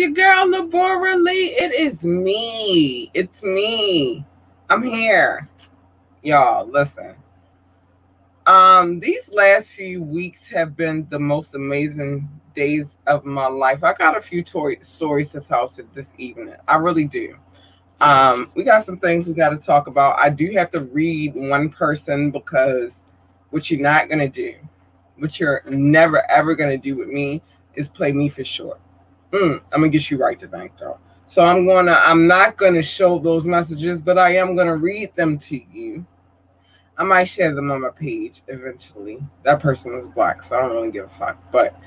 your girl, Labora Lee. It is me. It's me. I'm here. Y'all, listen. These last few weeks have been the most amazing days of my life. I got a few stories to tell to this evening. I really do. We got some things we got to talk about. I do have to read one person because what you're not gonna do, what you're never ever gonna do with me, is play me for short. I'm gonna get you right tonight, though. So I'm not gonna show those messages, but I am gonna read them to you. I might share them on my page eventually. That person is black, so I don't really give a fuck. But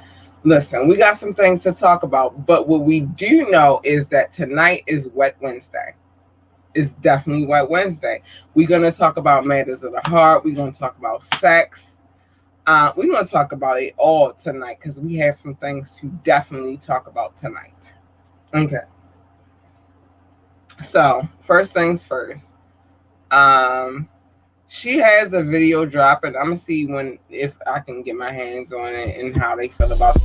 listen, we got some things to talk about. But what we do know is that tonight is Wet Wednesday. It's definitely Wet Wednesday. We're gonna talk about matters of the heart. We're gonna talk about sex. We're going to talk about it all tonight because we have some things to definitely talk about tonight. Okay. So, first things first. She has a video dropping. I'm going to see if I can get my hands on it and how they feel about it.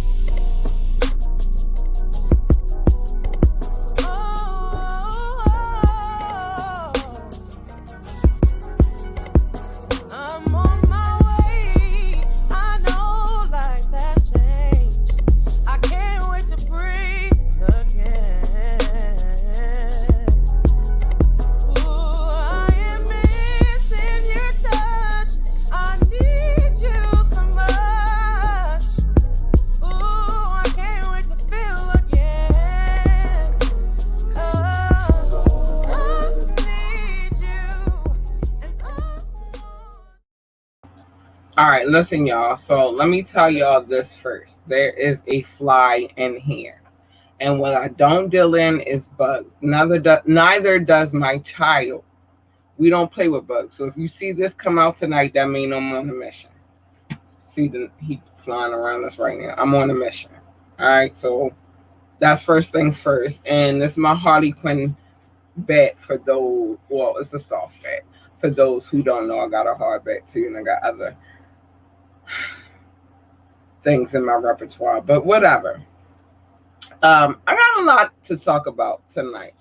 All right, listen, y'all. So let me tell y'all this first. There is a fly in here. And what I don't deal in is bugs. Neither does my child. We don't play with bugs. So if you see this come out tonight, that means I'm on a mission. See, he flying around us right now. I'm on a mission. All right, so that's first things first. And this is my Harley Quinn bat for those. Well, it's a soft bat. For those who don't know, I got a hard bat too, and I got other things in my repertoire, but whatever. I got a lot to talk about tonight.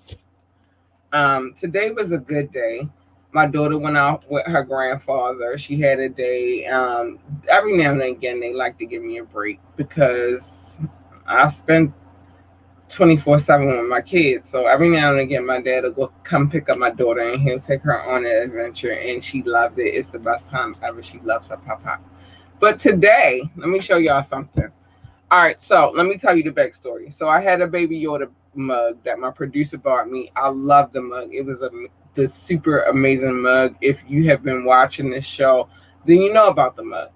Today was a good day. My daughter went out with her grandfather. She had a day. Every now and again, they like to give me a break because I spend 24/7 with my kids. So every now and again, my dad will come pick up my daughter and he'll take her on an adventure, and she loved it. It's the best time ever. She loves her papa. But today, let me show y'all something. All right, so let me tell you the backstory. So I had a Baby Yoda mug that my producer bought me. I love the mug. It was the super amazing mug. If you have been watching this show, then you know about the mug.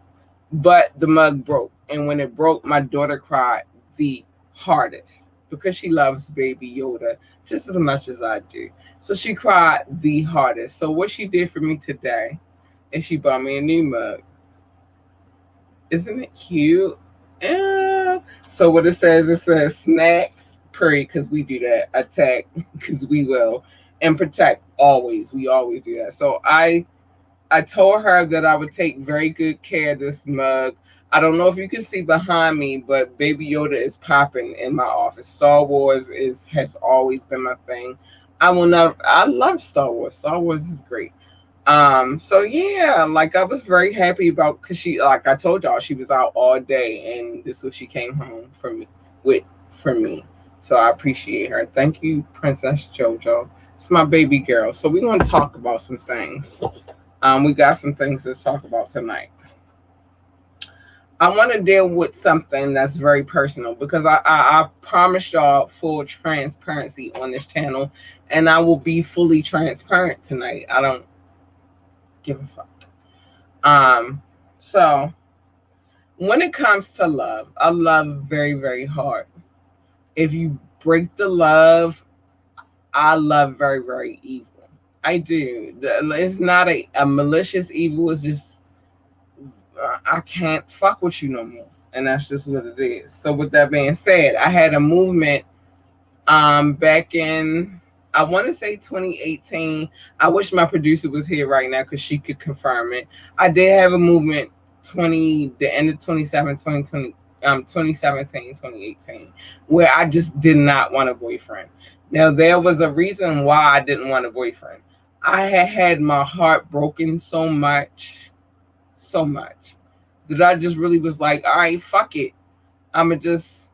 But the mug broke. And when it broke, my daughter cried the hardest because she loves Baby Yoda just as much as I do. So she cried the hardest. So what she did for me today is she bought me a new mug. Isn't it cute? So what it says snack, pray, because we do that, attack, because we will, and protect, always. We always do that. So I told her that I would take very good care of this mug. I don't know if you can see behind me, but Baby Yoda is popping in my office. Star Wars has always been my thing. I love Star Wars. Star Wars is great. So yeah, like I was very happy about, because she, like I told y'all, she was out all day, and this is what she came home for me. So I appreciate her. Thank you, Princess JoJo. It's my baby girl. So we're gonna talk about some things. We got some things to talk about tonight. I want to deal with something that's very personal because I promised y'all full transparency on this channel, and I will be fully transparent tonight. I don't give a fuck. So when it comes to love, I love very, very hard. If you break the love, I love very, very evil. I do. It's not a malicious evil. It's just I can't fuck with you no more, and that's just what it is. So with that being said, I had a movement back in, I want to say 2018. I wish my producer was here right now because she could confirm it. I did have a movement the end of 2017, 2017, 2018, where I just did not want a boyfriend. Now there was a reason why I didn't want a boyfriend. I had had my heart broken so much that I just really was like, all right, fuck it. I'ma just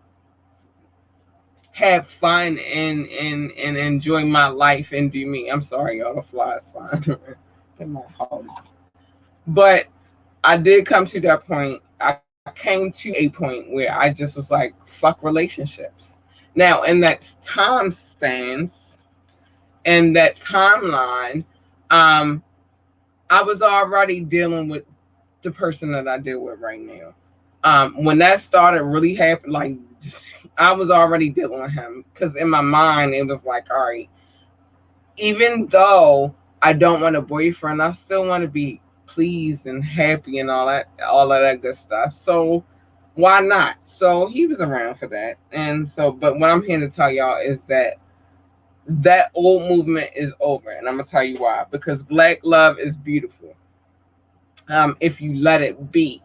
have fun and enjoy my life and do me. I'm sorry, y'all. The fly is fine. But I did come to that point. I came to a point where I just was like, fuck relationships. Now, in that time stance, in that timeline, um, I was already dealing with the person that I deal with right now. When that started really happening, like I was already dealing with him because in my mind it was like, all right, even though I don't want a boyfriend, I still want to be pleased and happy and all of that good stuff. So why not? So he was around for that, and so, but what I'm here to tell y'all is that that old movement is over, and I'm gonna tell you why. Because black love is beautiful. If you let it be,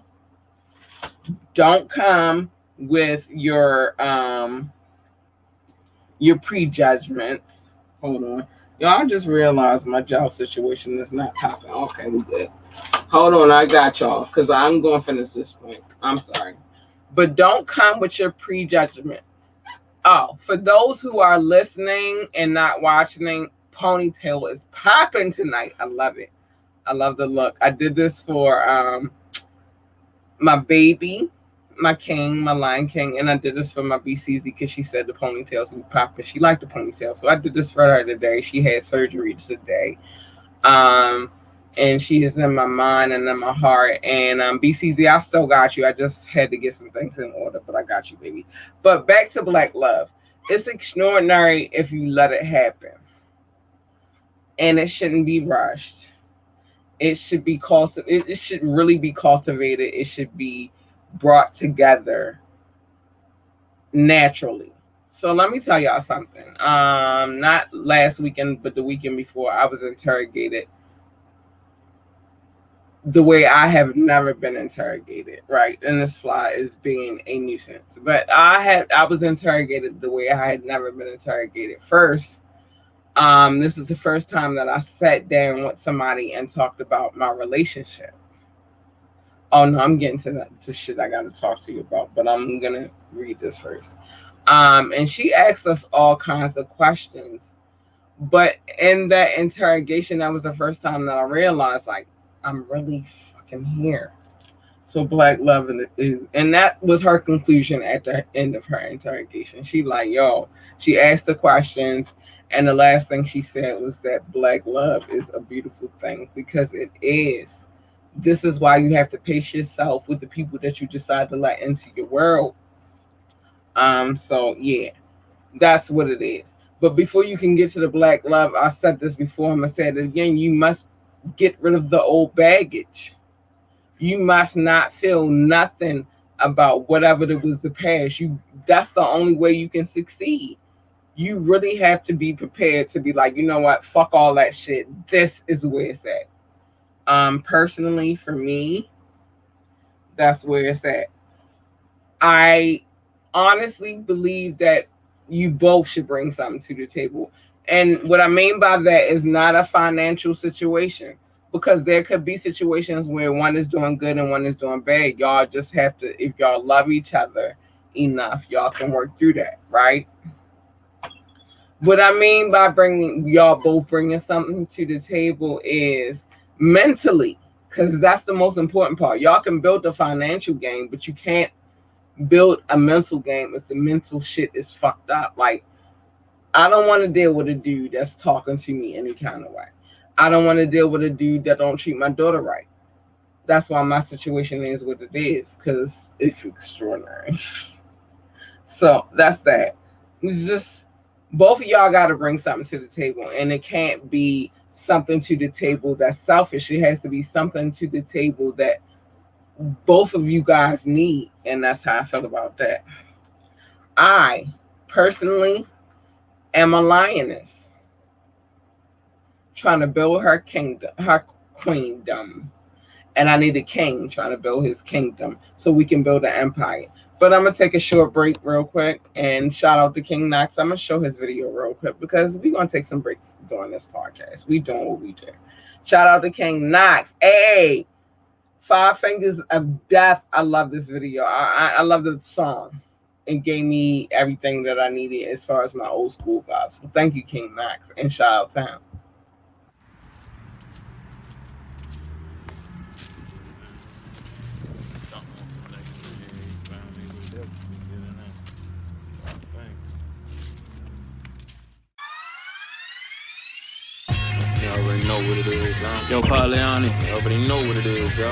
don't come with your prejudgments. Hold on. Y'all, I just realized my job situation is not popping. Okay, we good. Hold on, I got y'all. Because I'm going to finish this point. I'm sorry. But don't come with your prejudgment. Oh, for those who are listening and not watching, ponytail is popping tonight. I love it. I love the look. I did this for my baby, my king, my lion king, and I did this for my BCZ because she said the ponytails would pop and she liked the ponytail. So I did this for her today. She had surgery today. And she is in my mind and in my heart. And BCZ, I still got you. I just had to get some things in order, but I got you, baby. But back to black love. It's extraordinary if you let it happen. And it shouldn't be rushed. It should be it should really be cultivated. It should be brought together naturally. So let me tell y'all something. Not last weekend, but the weekend before, I was interrogated the way I have never been interrogated, right? And this fly is being a nuisance. But I was interrogated the way I had never been interrogated. First, this is the first time that I sat down with somebody and talked about my relationship. Oh no, I'm getting to shit I gotta talk to you about, but I'm gonna read this first. And she asked us all kinds of questions. But in that interrogation, that was the first time that I realized, like, I'm really fucking here. So black love is, and that was her conclusion at the end of her interrogation. She like, yo, she asked the questions, and the last thing she said was that black love is a beautiful thing because it is. This is why you have to pace yourself with the people that you decide to let into your world. So yeah, that's what it is. But before you can get to the black love, I said this before, I'm gonna say it again, you must get rid of the old baggage. You must not feel nothing about whatever that was the past. That's the only way you can succeed. You really have to be prepared to be like, you know what, fuck all that shit. This is where it's at. Personally, for me, that's where it's at. I honestly believe that you both should bring something to the table. And what I mean by that is not a financial situation, because there could be situations where one is doing good and one is doing bad. Y'all just have to, if y'all love each other enough, y'all can work through that, right? What I mean by y'all both bringing something to the table is mentally, because that's the most important part. Y'all can build the financial game, but you can't build a mental game if the mental shit is fucked up. Like, I don't want to deal with a dude that's talking to me any kind of way. I don't want to deal with a dude that don't treat my daughter right. That's why my situation is what it is, because it's extraordinary. So that's that. It's just, both of y'all got to bring something to the table, and it can't be something to the table that's selfish. It has to be something to the table that both of you guys need, and that's how I feel about that. I personally am a lioness trying to build her kingdom, her queendom, and I need a king trying to build his kingdom so we can build an empire. But I'm gonna take a short break real quick and shout out to King Knox. I'm gonna show his video real quick because we're gonna take some breaks during this podcast. We doing what we do. Shout out to King Knox. Hey, Five Fingers of Death. I love this video. I love the song. It gave me everything that I needed as far as my old school vibes. So thank you, King Knox, and shout out to him. You already know what it is, yo. Yo, Pauliani, you already know what it is, yo.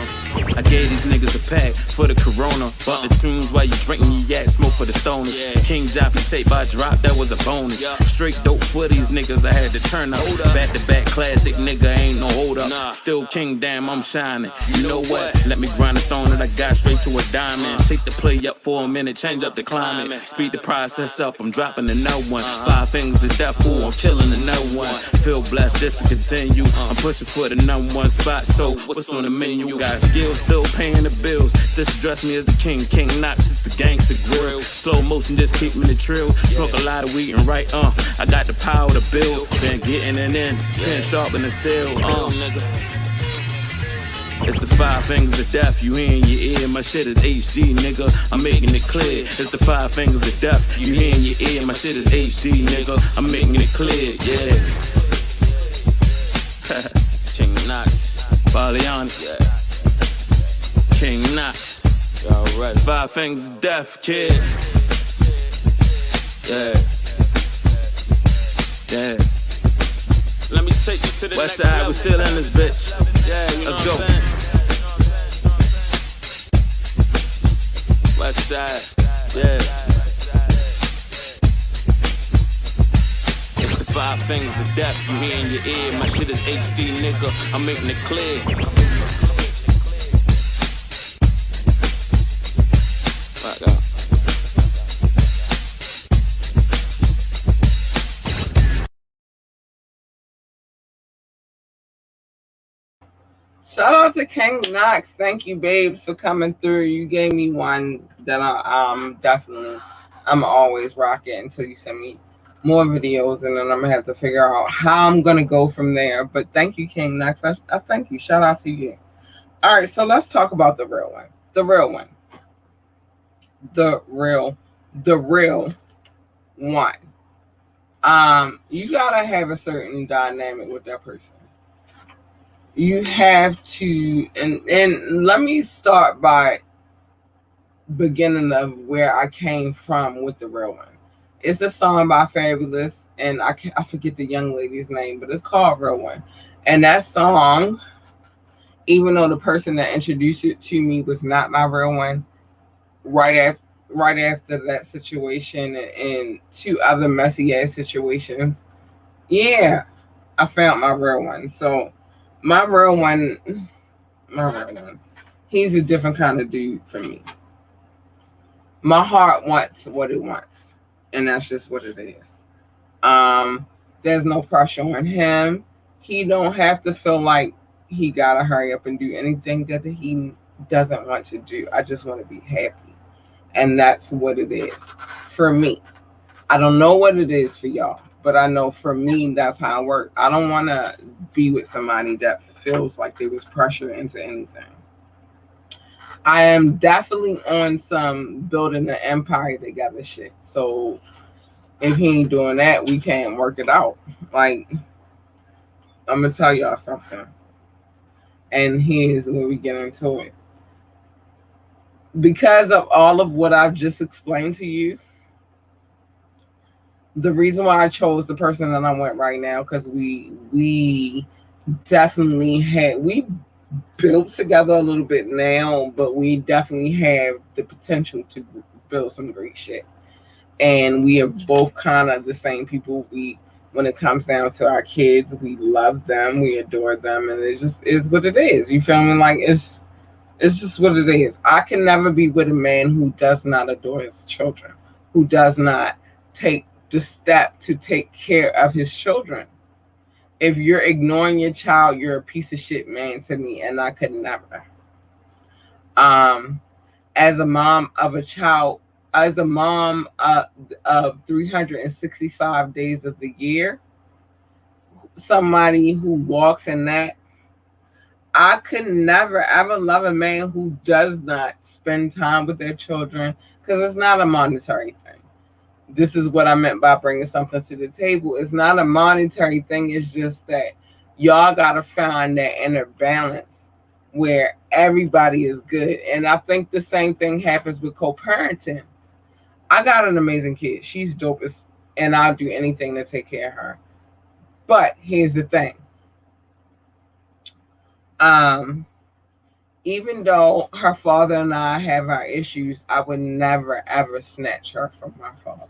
I gave these niggas a pack for the corona. Bought the tunes while you drinking your yak, smoke for the stoners. King Joppy tape by drop, that was a bonus. Straight dope for these niggas, I had to turn up. Back to back classic, nigga, ain't no hold up. Still king, damn, I'm shining. You know what? Let me grind the stone that I got straight to a diamond. Shake the play up for a minute, change up the climate. Speed the process up, I'm dropping another one. Five Fingers of Death, ooh, I'm killing another one. Feel blessed just to continue. I'm pushing for the number one spot, so what's on the menu? Got skills, still paying the bills. Just address me as the king. King Knox is the gangster grill. Slow motion, just keep me the trill. Smoke a lot of weed and right, I got the power to build. Been getting it in, been sharpening the steel, nigga. It's the Five Fingers of Death, you hear in your ear. My shit is HD, nigga, I'm making it clear. It's the Five Fingers of Death, you hear in your ear. My shit is HD, nigga, I'm making it clear, yeah. King Knox, Pauliani, yeah. King Knox, y'all ready? Five Fingers of Death, kid. Yeah. Yeah. Let me take you to the West side, we still in this bitch. Yeah, you let's go. West side, yeah. It's the Five Fingers of Death, you hear in your ear. My shit is HD, nigga, I'm making it clear. Right up. Shout out to King Knox. Thank you, babes, for coming through. You gave me one that I'm always rocking until you send me more videos, and then I'm gonna have to figure out how I'm gonna go from there. But thank you, King Knox. I thank you. Shout out to you. All right, so let's talk about the real one. The real one. The real one. You gotta have a certain dynamic with that person. You have to, and let me start by beginning of where I came from with the real one. It's a song by Fabulous, and I forget the young lady's name, but it's called Real One. And that song, even though the person that introduced it to me was not my real one, right after that situation and two other messy ass situations, yeah, I found my real one. So my real one, he's a different kind of dude for me. My heart wants what it wants, and that's just what it is. There's no pressure on him. He don't have to feel like he gotta hurry up and do anything that he doesn't want to do. I just want to be happy, and that's what it is for me. I don't know what it is for y'all, but I know for me, that's how I work. I don't want to be with somebody that feels like there was pressure into anything. I am definitely on some building an empire together shit. So if he ain't doing that, we can't work it out. Like, I'm going to tell y'all something. And here's where we get into it. Because of all of what I've just explained to you, the reason why I chose the person that I'm with right now, because we built together a little bit now, but we definitely have the potential to build some great shit. And we are both kind of the same people. When it comes down to our kids, we love them, we adore them, and it just is what it is. You feel me? Like it's just what it is. I can never be with a man who does not adore his children, who does not take the step to take care of his children. If you're ignoring your child, you're a piece of shit man to me, and I could never. as a mom of a child, as a mom of 365 days of the year, somebody who walks in that, I could never ever love a man who does not spend time with their children, because it's not a monetary thing. This is what I meant by bringing something to the table. It's not a monetary thing. It's just that y'all got to find that inner balance where everybody is good. And I think the same thing happens with co-parenting. I got an amazing kid. She's dope and I'll do anything to take care of her. But here's the thing. Even though her father and I have our issues, I would never ever snatch her from my father.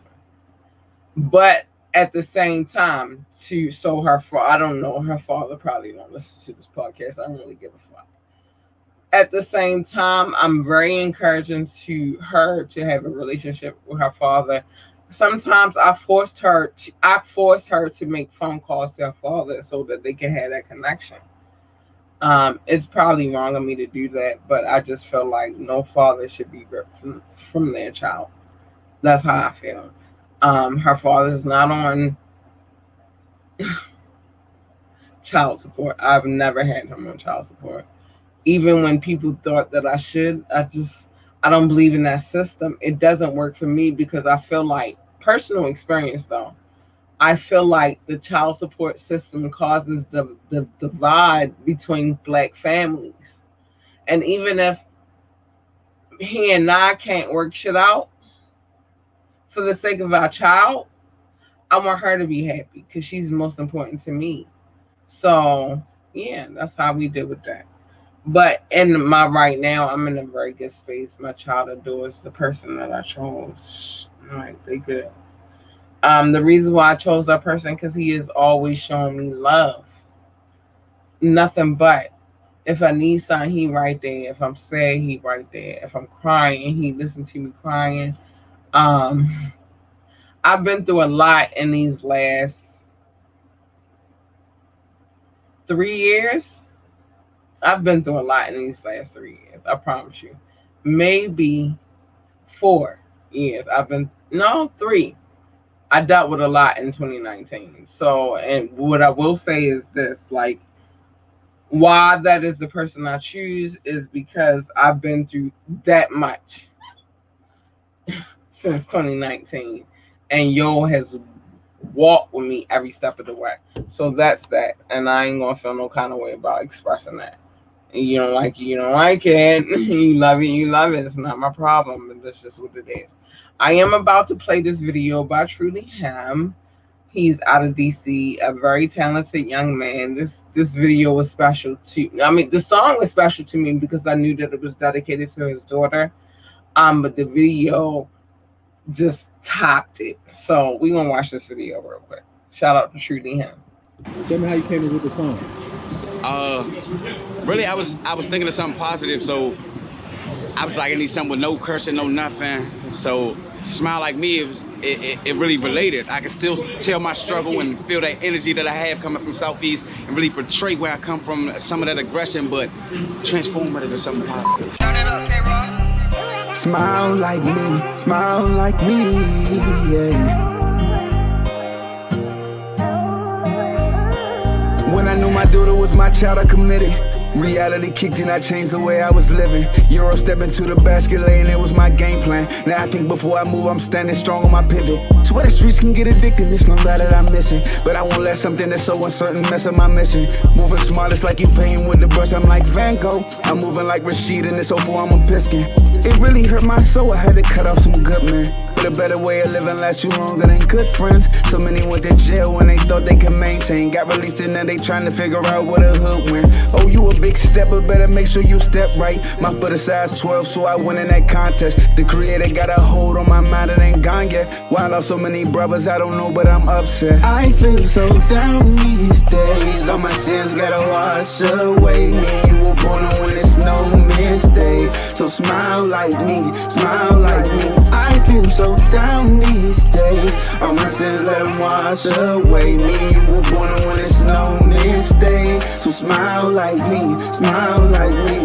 But at the same time, I don't know, her father probably don't listen to this podcast. I don't really give a fuck. At the same time, I'm very encouraging to her to have a relationship with her father. Sometimes I forced her to make phone calls to her father so that they can have that connection. It's probably wrong of me to do that, but I just feel like no father should be ripped from their child. That's how I feel. Her father is not on child support. I've never had him on child support. Even when people thought that I should, I don't believe in that system. It doesn't work for me because I feel like, personal experience though, I feel like the child support system causes the divide between Black families. And even if he and I can't work shit out, for the sake of our child, I want her to be happy because she's most important to me. So, yeah, that's how we deal with that. But in my right now, I'm in a very good space. My child adores the person that I chose. Like, they good. The reason why I chose that person, because he is always showing me love. Nothing but. If I need something, he right there. If I'm sad, he right there. If I'm crying, he listen to me crying. I've been through a lot in these last 3 years. I've been through a lot in these last 3 years. I promise you. Maybe 4 years. 3. I dealt with a lot in 2019. So, and what I will say is this, like, why that is the person I choose is because I've been through that much since 2019. And Yo has walked with me every step of the way. So that's that. And I ain't going to feel no kind of way about expressing that. And you don't like it, you don't like it. You love it, you love it. It's not my problem. And that's just what it is. I am about to play this video by Truly Him. He's out of DC, a very talented young man. This video was special the song was special to me because I knew that it was dedicated to his daughter. But the video just topped it. So we're gonna watch this video real quick. Shout out to Truly Him. Tell me how you came up with the song. Really, I was thinking of something positive, so I was like, I need something with no cursing, no nothing. So Smile Like Me, it really related. I can still tell my struggle and feel that energy that I have coming from Southeast and really portray where I come from, some of that aggression, but transform it into something positive. Turn it up, K-Rock. Smile like me, yeah. When I knew my daughter was my child, I committed. Reality kicked in, I changed the way I was living. Euro step into the basket lane, it was my game plan. Now I think before I move, I'm standing strong on my pivot. Swear the streets can get addicted, it's no lie that I'm missing. But I won't let something that's so uncertain mess up my mission. Moving smart, it's like you painting with the brush, I'm like Van Gogh. I'm moving like Rashid in this 04, I'm a piston. It really hurt my soul, I had to cut off some good men. But a better way of living lasts you longer than good friends. So many went to jail when they thought they could maintain. Got released and now they trying to figure out what a hood win. Oh, you a big stepper, better make sure you step right. My foot is size 12, so I win in that contest. The creator got a hold on my mind, it ain't gone yet. Why I lost so many brothers, I don't know, but I'm upset. I feel so down these days. All my sins gotta wash away. Me, you were born on when it's no mistake. So smile like me, smile like me. I feel so down these days. All my sins let them wash away. Me, you were born on when it's no mistake. So smile like me, smile like me.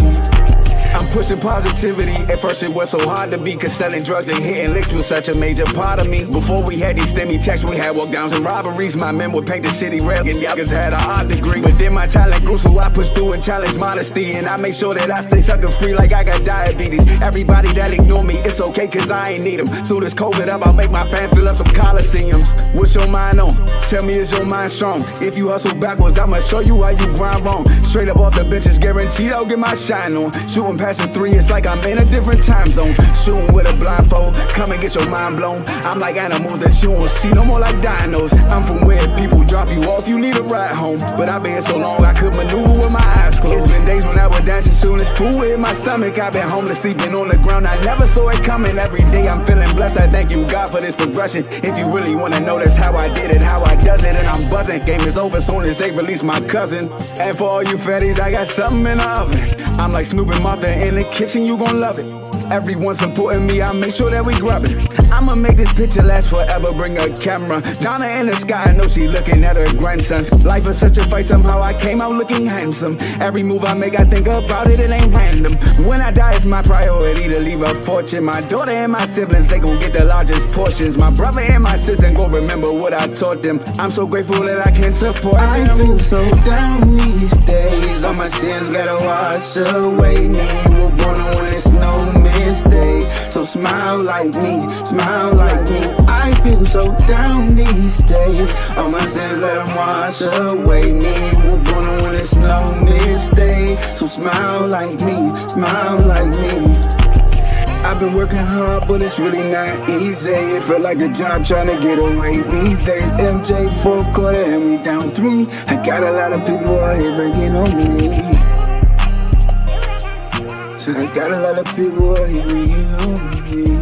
I'm pushing positivity. At first it was so hard to be, cause selling drugs and hitting licks was such a major part of me. Before we had these stimmy checks, we had walk downs and robberies. My men would paint the city red, and y'all had a hard degree. But then my talent grew, so I pushed through and challenged modesty. And I make sure that I stay sucker free like I got diabetes. Everybody that ignore me, it's okay, cause I ain't need them. So this COVID up, I'll make my fans fill up some coliseums. What's your mind on? Tell me, is your mind strong? If you hustle backwards, I'ma show you how you grind wrong. Straight up off the benches, guaranteed I'll get my shine on. Shooting past the 3, it's like I'm in a different time zone. Shooting with a blindfold, come and get your mind blown. I'm like animals that you won't see no more like dinos. I'm from where people drop you off, you need a ride home. But I've been here so long, I could maneuver with my eyes closed. It's been days when I would dance as soon as food in my stomach. I've been homeless, sleeping on the ground, I never saw it coming. Every day I'm feeling blessed, I thank you God for this progression. If you really wanna know, that's how I did it, how I does it. And I'm buzzing, game is over soon as they release my cousin. And for all you fatties, I got something in the oven. I'm like Snoop and Martha in the kitchen, you gon' love it. Everyone supporting me, I make sure that we grab it. I'ma make this picture last forever, bring a camera. Donna in the sky, I know she looking at her grandson. Life is such a fight, somehow I came out looking handsome. Every move I make, I think about it, it ain't random. When I die, it's my priority to leave a fortune. My daughter and my siblings, they gon' get the largest portions. My brother and my sister gon' remember what I taught them. I'm so grateful that I can support them. I feel so down these days. All my sins gotta wash away. Me, you were born when it's no mistake. So smile like me, smile like me. I feel so down these days. All my sins let them wash away. Me, you were born when it's no mistake. So smile like me, smile like me. I've been working hard, but it's really not easy. It felt like a job trying to get away these days. MJ 4th quarter and we down 3. I got a lot of people out here breaking on me. So I got a lot of people out here breaking on me.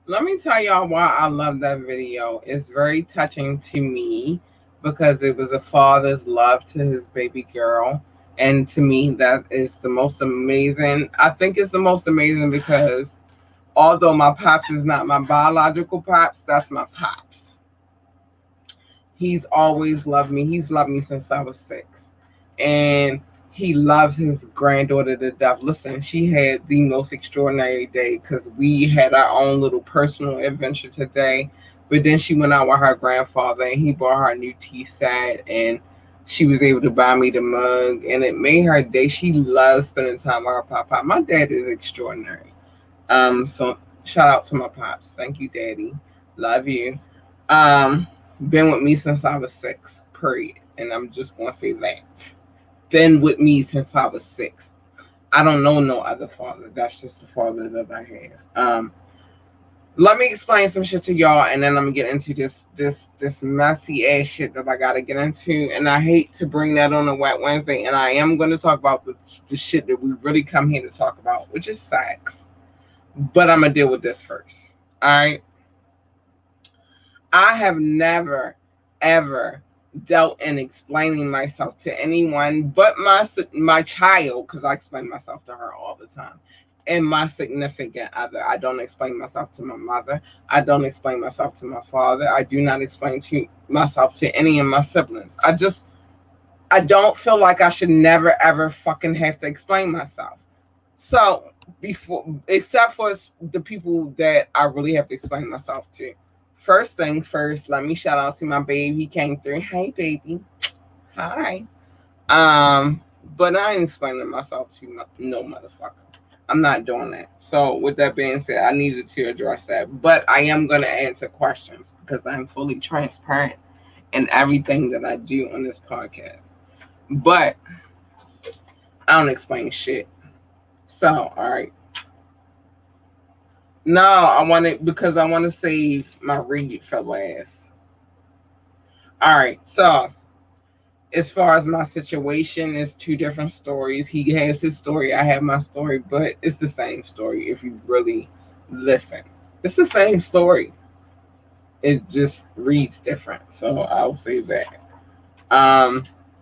Let me tell y'all why I love that video. It's very touching to me because it was a father's love to his baby girl. And to me, that is the most amazing. I think it's the most amazing because although my pops is not my biological pops, that's my pops. He's always loved me. He's loved me since I was 6. And he loves his granddaughter to death. Listen, she had the most extraordinary day because we had our own little personal adventure today. But then she went out with her grandfather and he bought her a new tea set and she was able to buy me the mug and it made her day. She loves spending time with her papa. My dad is extraordinary. So shout out to my pops. Thank you, Daddy. Love you. Been with me since I was 6, period. And I'm just gonna say that. Been with me since I was 6. I don't know no other father. That's just the father that I have. Let me explain some shit to y'all, and then I'm gonna get into this messy ass shit that I gotta get into. And I hate to bring that on a Wet Wednesday, and I am gonna talk about the shit that we really come here to talk about, which is sex. But I'm gonna deal with this first. All right. I have never, ever dealt in explaining myself to anyone but my child, because I explain myself to her all the time, and my significant other. I don't explain myself to my mother. I don't explain myself to my father. I do not explain to myself to any of my siblings. I don't feel like I should never ever fucking have to explain myself. So except for the people that I really have to explain myself to. First thing first, let me shout out to my baby. He came through. Hey, baby. Hi. But I ain't explaining myself to no motherfucker. I'm not doing that. So with that being said, I needed to address that. But I am going to answer questions because I'm fully transparent in everything that I do on this podcast. But I don't explain shit. So, all right. No, I want it because I want to save my read for last. All right, so as far as my situation, it's 2 different stories. He has his story, I have my story, but it's the same story if you really listen. It's the same story. It just reads different, so I'll say that.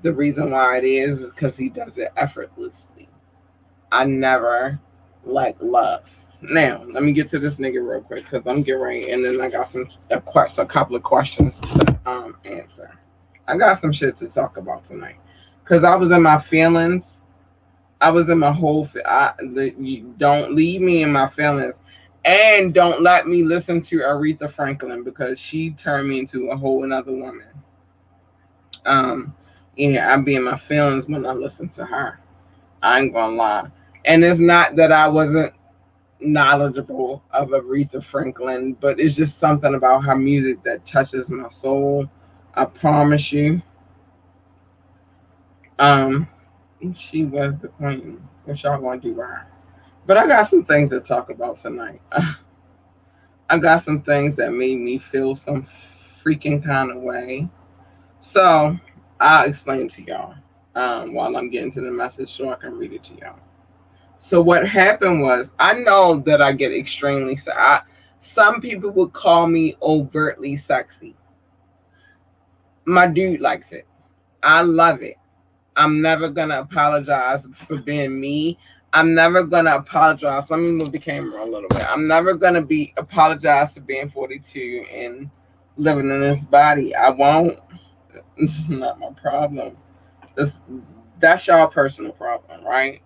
The reason why it is because he does it effortlessly. I never like love. Now, let me get to this nigga real quick because I'm getting ready, and then I got a couple of questions to answer. I got some shit to talk about tonight because I was in my feelings. I was in my whole. You don't leave me in my feelings, and don't let me listen to Aretha Franklin because she turned me into a whole another woman. Um, yeah, I be in my feelings when I listen to her. I ain't gonna lie, and it's not that I wasn't knowledgeable of Aretha Franklin, but it's just something about her music that touches my soul. I promise you. Um, she was the queen. What y'all gonna do with her? But I got some things to talk about tonight. I got some things that made me feel some freaking kind of way. So I'll explain to y'all while I'm getting to the message so I can read it to y'all. So what happened was, I know that I get extremely some people would call me overtly sexy. My dude likes it. I love it. I'm never gonna apologize for being me. I'm never gonna apologize. Let me move the camera a little bit. I'm never gonna be apologize for being 42 and living in this body. I won't. It's not my problem. It's, that's y'all personal problem, right?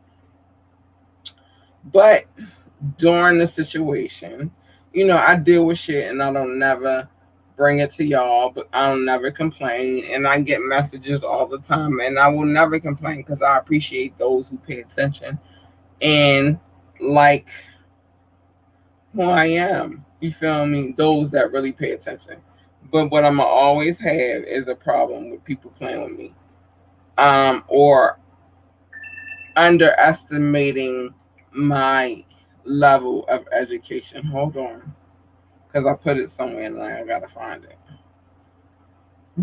But during the situation, I deal with shit and I don't never bring it to y'all, but I don't never complain. And I get messages all the time, and I will never complain because I appreciate those who pay attention and like who I am. You feel me? Those that really pay attention. But what I'm gonna always have is a problem with people playing with me, or underestimating my level of education. Hold on, because I put it somewhere and I gotta find it.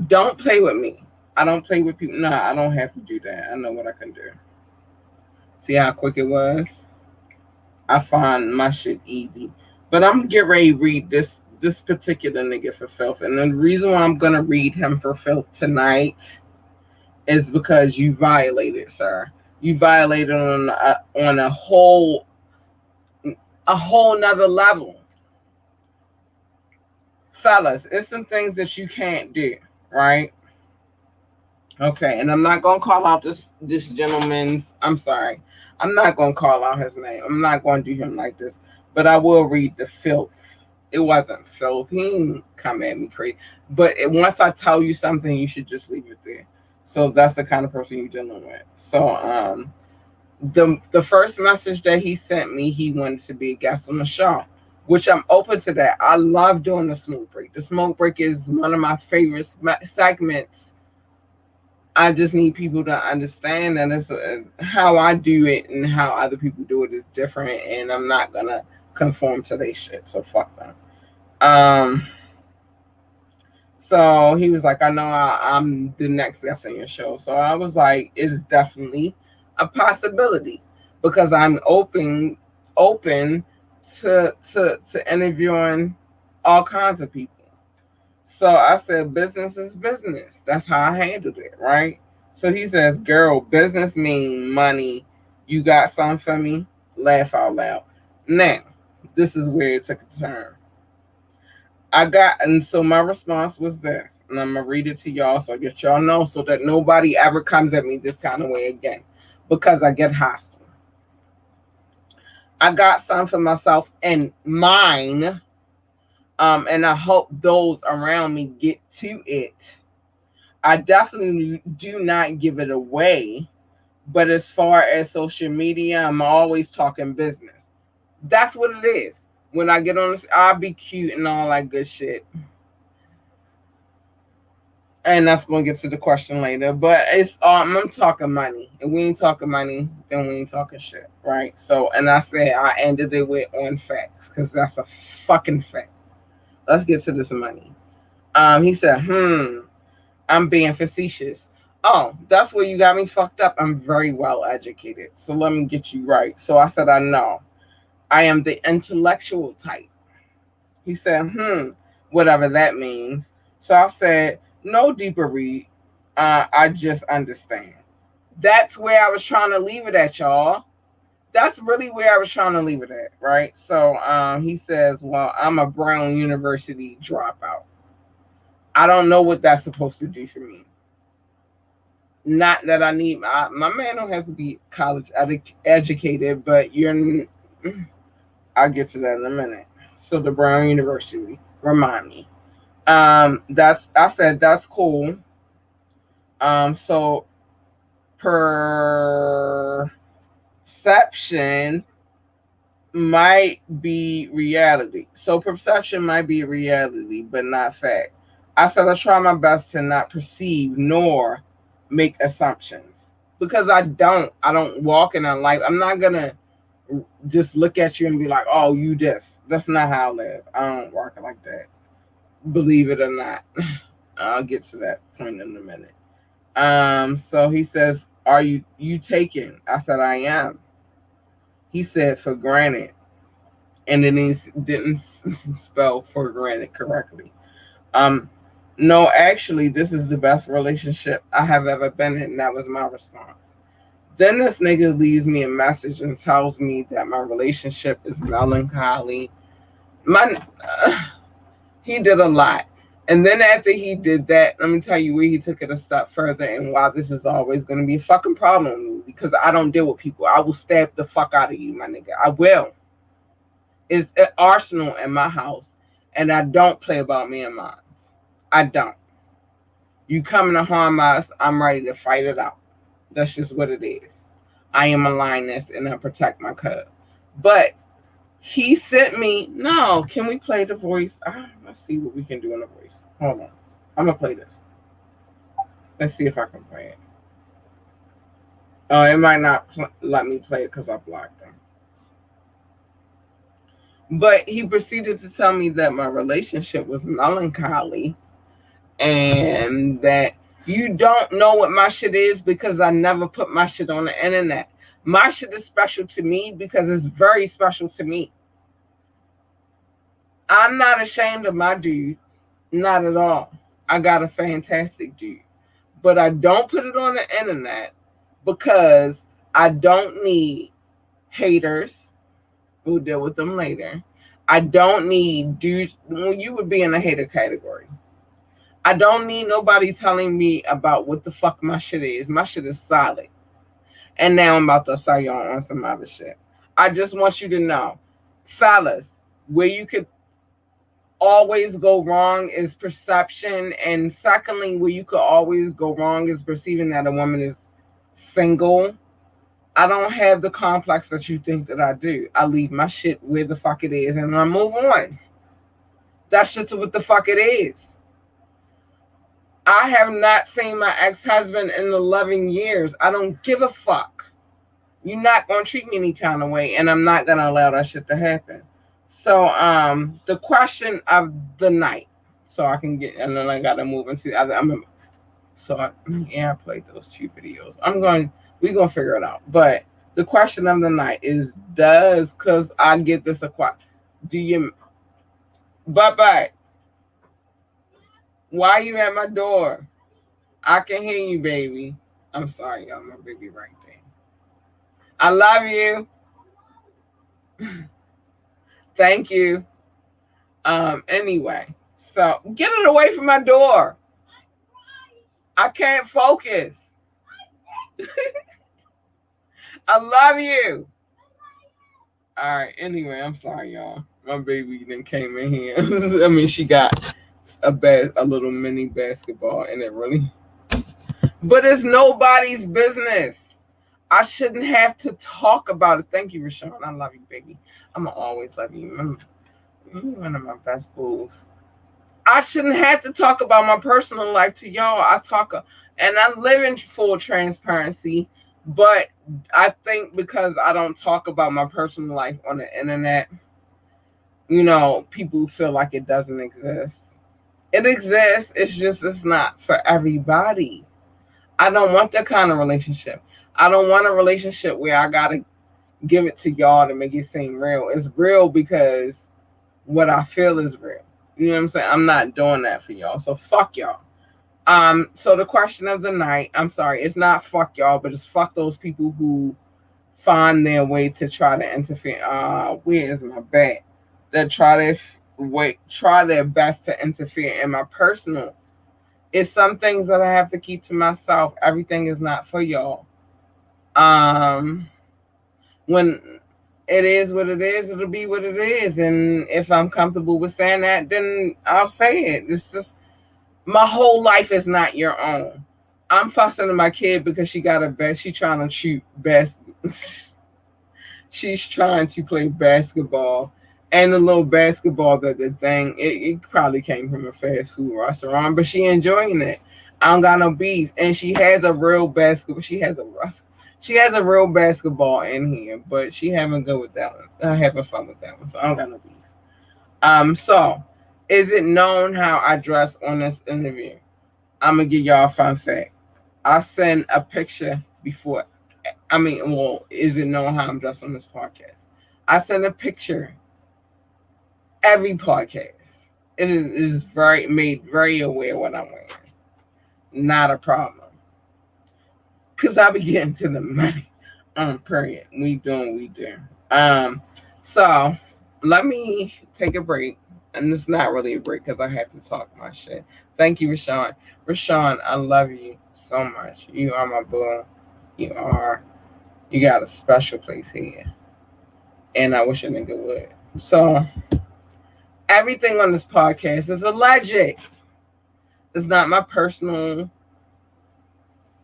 Don't play with me. I don't play with people. Nah, I don't have to do that. I know what I can do. See how quick it was? I find my shit easy. But I'm gonna get ready to read this particular nigga for filth. And the reason why I'm gonna read him for filth tonight is because you violated, sir. You violated on a whole nother level. Fellas, it's some things that you can't do, right? Okay, and I'm not gonna call out this gentleman's. I'm sorry, I'm not gonna call out his name. I'm not gonna do him like this, but I will read the filth. It wasn't filth. He didn't come at me crazy. But once I tell you something, you should just leave it there. So that's the kind of person you're dealing with. So the first message that he sent me, he wanted to be a guest on the show, which I'm open to that. I love doing the smoke break. The smoke break is one of my favorite segments. I just need people to understand that it's how I do it and how other people do it is different, and I'm not gonna conform to their shit. So fuck them. So he was like, I know I'm the next guest on your show. So I was like, it's definitely a possibility because I'm open to interviewing all kinds of people. So I said, business is business. That's how I handled it, right? So he says, girl, business mean money. You got something for me? Laugh out loud. Now, this is where it took a turn. And so my response was this, and I'm going to read it to y'all so that y'all know so that nobody ever comes at me this kind of way again because I get hostile. I got something for myself and mine. And I hope those around me get to it. I definitely do not give it away. But as far as social media, I'm always talking business. That's what it is. When I get on this, I'll be cute and all that good shit. And that's going to get to the question later. But it's I'm talking money. If we ain't talking money, then we ain't talking shit, right? So, and I said I ended it with on facts because that's a fucking fact. Let's get to this money. He said, I'm being facetious. Oh, that's where you got me fucked up. I'm very well educated. So let me get you right. So I said, I know. I am the intellectual type. He said, whatever that means. So I said, no deeper read. I just understand. That's where I was trying to leave it at, y'all. that's really where I was trying to leave it at, right? So he says, well, I'm a Brown University dropout. I don't know what that's supposed to do for me. Not that I need my man don't have to be college educated, but I'll get to that in a minute. So the Brown University, remind me. That's I said that's cool. So perception might be reality. So perception might be reality, but not fact. I said I try my best to not perceive nor make assumptions because I don't walk in a life. I'm not gonna just look at you and be like, "Oh, you this." That's not how I live. I don't work like that. Believe it or not. I'll get to that point in a minute. So he says, "Are you taken?" I said, "I am." He said, "For granted," and then he didn't spell "for granted" correctly. Um, no, actually, this is the best relationship I have ever been in. That was my response. Then this nigga leaves me a message and tells me that my relationship is melancholy. My he did a lot. And then after he did that, let me tell you where he took it a step further and why this is always going to be a fucking problem because I don't deal with people. I will stab the fuck out of you, my nigga. I will. It's an arsenal in my house, and I don't play about me and mine. I don't. You coming to harm us, I'm ready to fight it out. That's just what it is. I am a lioness, and I protect my cub. But he sent me, no, can we play the voice? Let's see what we can do in the voice. Hold on. I'm going to play this. Let's see if I can play it. Oh, it might not let me play it because I blocked him. But he proceeded to tell me that my relationship was melancholy and that you don't know what my shit is because I never put my shit on the internet. My shit is special to me because it's very special to me. I'm not ashamed of my dude. Not at all. I got a fantastic dude. But I don't put it on the internet because I don't need haters. We'll deal with them later. I don't need dudes. Well, you would be in the hater category. I don't need nobody telling me about what the fuck my shit is. My shit is solid. And now I'm about to sell y'all on some other shit. I just want you to know, fellas, where you could always go wrong is perception. And secondly, where you could always go wrong is perceiving that a woman is single. I don't have the complex that you think that I do. I leave my shit where the fuck it is and I move on. That's just what the fuck it is. I have not seen my ex-husband in 11 years. I don't give a fuck. You're not going to treat me any kind of way, and I'm not going to allow that shit to happen. So, the question of the night. So I can get, and then I got to move into, I played those 2 videos. We're going to figure it out. But the question of the night is, because I get this, bye-bye. Why you at my door? I can hear you, baby. I'm sorry, y'all. My baby right there. I love you. Thank you. Anyway, so get it away from my door. I can't focus. I love you. All right. Anyway, I'm sorry, y'all. My baby then came in here. I mean, she got a little mini basketball and it really, but it's nobody's business. I shouldn't have to talk about it. Thank you, Rashawn. I love you, baby. I'm gonna always love you. You're one of my best bulls. I shouldn't have to talk about my personal life to y'all. And I live in full transparency, but I think because I don't talk about my personal life on the internet, people feel like it doesn't exist. It exists. It's not for everybody. I don't want that kind of relationship. I don't want a relationship where I got to give it to y'all to make it seem real. It's real because what I feel is real. You know what I'm saying? I'm not doing that for y'all. So fuck y'all. So the question of the night, I'm sorry, it's not fuck y'all, but it's fuck those people who find their way to try to interfere. Where is my bat? That try their best to interfere in my personal. It's some things that I have to keep to myself. Everything is not for y'all. Um, when it is what it is, it'll be what it is. And if I'm comfortable with saying that, then I'll say it. It's just my whole life is not your own. I'm fussing at my kid because she got a best. She trying to shoot best. She's trying to play basketball, and the little basketball the thing it probably came from a fast food restaurant, but she enjoying it. I don't got no beef, and she has a real basketball. She has a real basketball in here, but she having good with that one. Having fun with that one, so I don't got no beef. So is it known how I dress on this interview? I'm gonna give y'all a fun fact. I sent a picture before. Is it known how I'm dressed on this podcast? I send a picture every podcast. It is very aware what I'm wearing. Not a problem. Cause I be getting to the money. Period. We doing we do. So let me take a break. And it's not really a break because I have to talk my shit. Thank you, Rashawn. Rashawn, I love you so much. You are my boo. You got a special place here. And I wish a nigga would. So everything on this podcast is alleged. It's not my personal.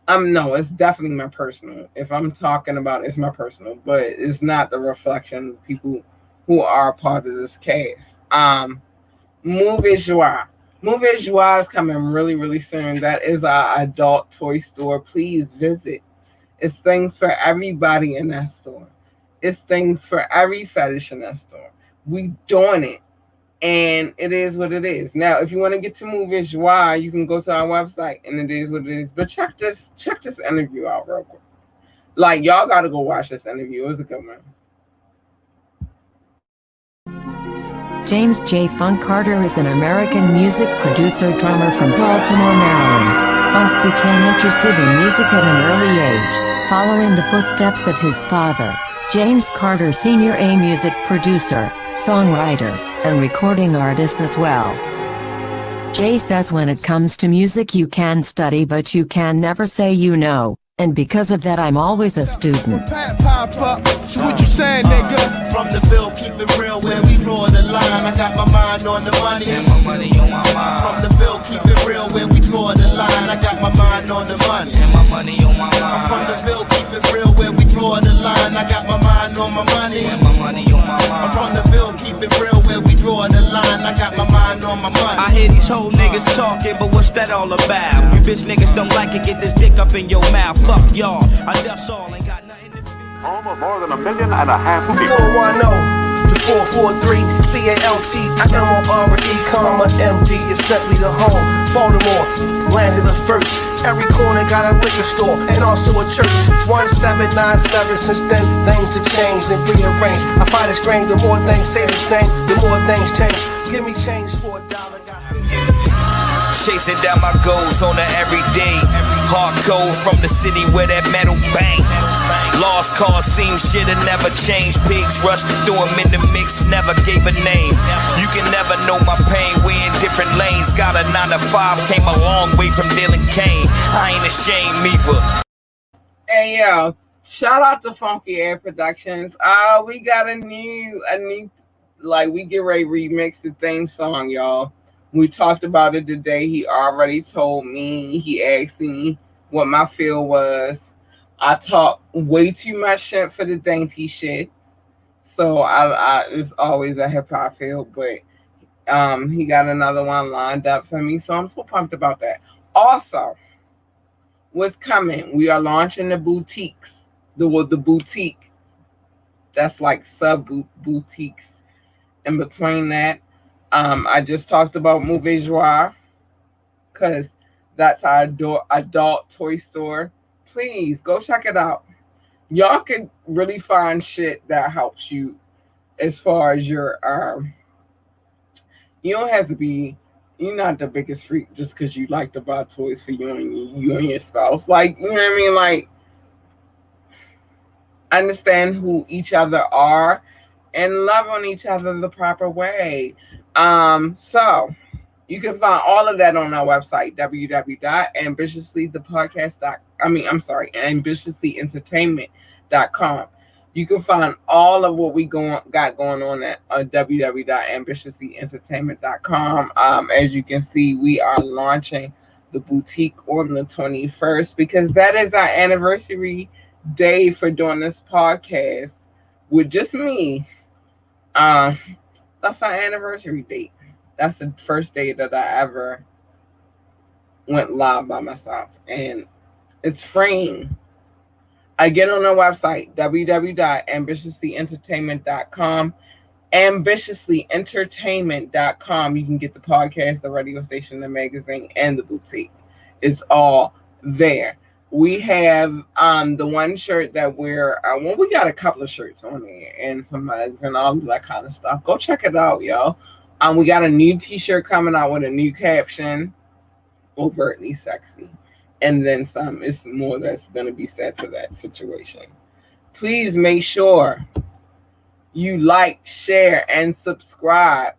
No, it's definitely my personal. If I'm talking about it, it's my personal, but it's not the reflection of people who are a part of this cast. Move Joie. Move Joie is coming really, really soon. That is our adult toy store. Please visit. It's things for everybody in that store. It's things for every fetish in that store. We doing it. And it is what it is. Now, if you want to get to Move Joie, you can go to our website, and it is what it is. But check this interview out real quick. Like, y'all got to go watch this interview. It was a good one. James J. Funk Carter is an American music producer drummer from Baltimore, Maryland. Funk became interested in music at an early age, following the footsteps of his father, James Carter Sr., a music producer, songwriter, and recording artist as well. Jay says when it comes to music you can study but you can never say you know. And because of that, I'm always a student. So what you saying, nigga? From the bill, keep it real where we draw the line. I got my mind on the money and my money on my mind. From the bill, keep it real where we draw the line. I got my mind on the money and my money on my mind. From the bill, keep it real where we draw the line. I got my mind on my money and my money on my mind. From the bill, keep it real where we draw the line. I got my mind on my money. I hear these whole niggas talking, but what's that all about? You bitch niggas don't like it, get this dick up in your mouth. Fuck y'all, I that's all, ain't got nothing to do. Home of more than 1.5 million people. 410 to 443 BALT. I am on R&E, comma MD. It's simply the home. Baltimore, land of the first. Every corner got a liquor store and also a church. 1797. Since then, things have changed and rearranged. I find it strange. The more things stay the same, the more things change. Give me change for $1. Chasing down my goals on the everyday. Hardcore from the city where that metal bang. Lost cause seem shit'll never change. Pigs rushed through them in the mix, never gave a name. You can never know my pain, we in different lanes. Got a 9 to 5, came a long way from dealing cane. I ain't ashamed either. Hey yo, shout out to Funky Air Productions. We got a new we get ready to remix the theme song, y'all. We talked about it today. He already told me. He asked me what my feel was. I talk way too much shit for the dainty shit. So I it's always a hip hop feel, but he got another one lined up for me. So I'm so pumped about that. Also, what's coming? We are launching the boutiques. The boutique. That's like sub boutiques. In between that. I just talked about Move Joie because that's our adult toy store. Please go check it out. Y'all can really find shit that helps you as far as your you don't have to be, you're not the biggest freak just because you like to buy toys for you and your spouse. Like, you know what I mean? Like, understand who each other are, and love on each other the proper way. So you can find all of that on our website, ambitiouslyentertainment.com. You can find all of what we got going on at www.ambitiouslyentertainment.com. As you can see, we are launching the boutique on the 21st because that is our anniversary day for doing this podcast with just me. Um, that's our anniversary date. That's the first day that I ever went live by myself, and it's freeing. I get on our website, www.ambitiouslyentertainment.com, ambitiouslyentertainment.com. You can get the podcast, the radio station, the magazine, and the boutique. It's all there. We have the one shirt that we're well, we got a couple of shirts on there and some mugs and all of that kind of stuff. Go check it out, yo. We got a new t-shirt coming out with a new caption, overtly sexy, and then some. It's more that's going to be said to that situation. Please make sure you like, share, and subscribe.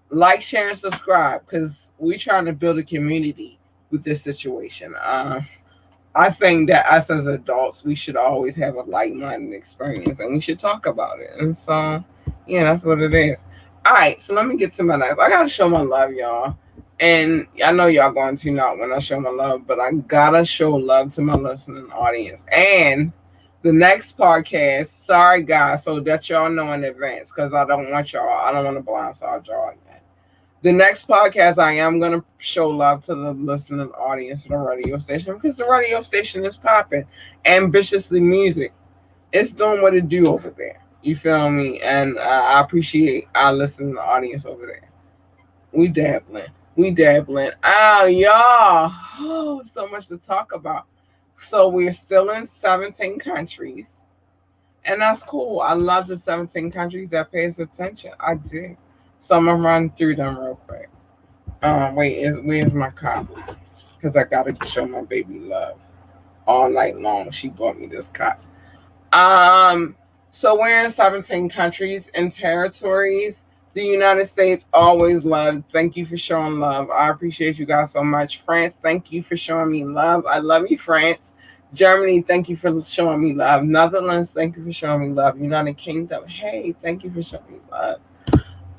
Like, share, and subscribe because we're trying to build a community with this situation. I think that us as adults, we should always have a like-minded experience and we should talk about it. And so, yeah, that's what it is. All right, so let me get to my life. I got to show my love, y'all. And I know y'all going to not when I show my love, but I got to show love to my listening audience. And the next podcast, sorry, guys, so that y'all know in advance because I don't want to blindside y'all again. The next podcast, I am going to show love to the listening audience of the radio station because the radio station is popping. Ambitiously Music. It's doing what it do over there. You feel me? And I appreciate our listening audience over there. We dabbling. Oh, y'all. Oh, so much to talk about. So we're still in 17 countries. And that's cool. I love the 17 countries that pays attention. I do. So I'm going to run through them real quick. Where's my copy? Because I got to show my baby love all night long. She bought me this copy. So we're in 17 countries and territories. The United States always love. Thank you for showing love. I appreciate you guys so much. France, thank you for showing me love. I love you, France. Germany, thank you for showing me love. Netherlands, thank you for showing me love. United Kingdom, hey, thank you for showing me